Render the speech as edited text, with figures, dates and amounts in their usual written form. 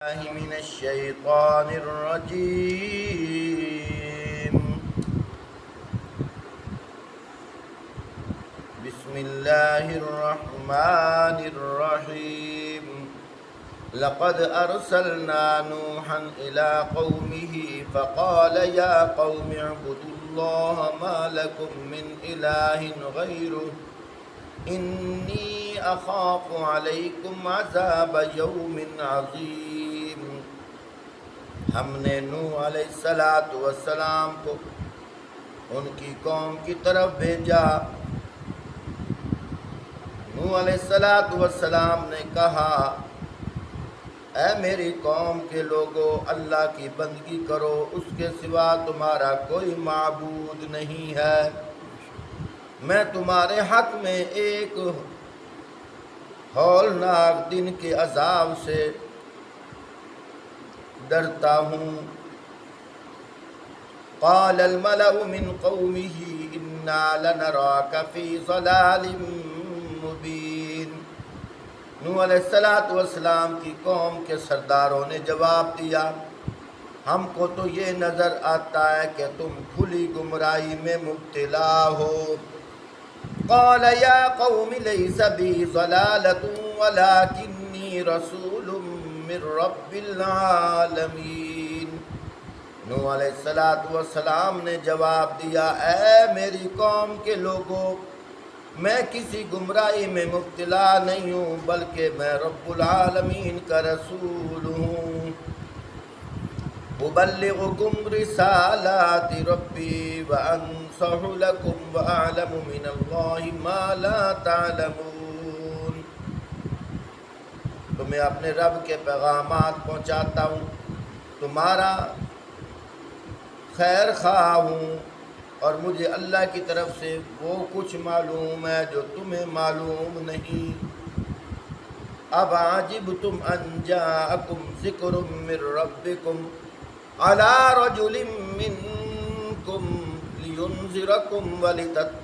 من الشيطان الرجيم. بسم الله الرحمن الرحيم. لقد أرسلنا نوحا إلى قومه فقال يا قوم اعبدوا الله ما لكم من إله غيره إني أخاف عليكم عذاب يوم عظيم. ہم نے نوح علیہ السلام کو ان کی قوم کی طرف بھیجا. نوح علیہ السلام نے کہا اے میری قوم کے لوگو، اللہ کی بندگی کرو، اس کے سوا تمہارا کوئی معبود نہیں ہے. میں تمہارے حق میں ایک ہولناک دن کے عذاب سے ڈرتا ہوں. قال الملأ من قومه إنا لنراك في ضلال مبين. نوح علیہ السلام کی قوم کے سرداروں نے جواب دیا، ہم کو تو یہ نظر آتا ہے کہ تم کھلی گمراہی میں مبتلا ہو. قال یا قوم لیس بی ضلالۃ ولکنی رسول من رب العالمین. نوح علیہ السلام نے جواب دیا اے میری قوم کے لوگوں، میں کسی گمراہی میں مبتلا نہیں ہوں، بلکہ میں رب العالمین کا رسول ہوں. أبلغكم رسالات ربي وأنصح لكم وأعلم من الله ما لا تعلمون. تو میں اپنے رب کے پیغامات پہنچاتا ہوں، تمہارا خیر خواہ ہوں، اور مجھے اللہ کی طرف سے وہ کچھ معلوم ہے جو تمہیں معلوم نہیں. اب عجبتم ان جاءکم ذکر من ربکم علی رجل منکم لینذرکم ولتتقوا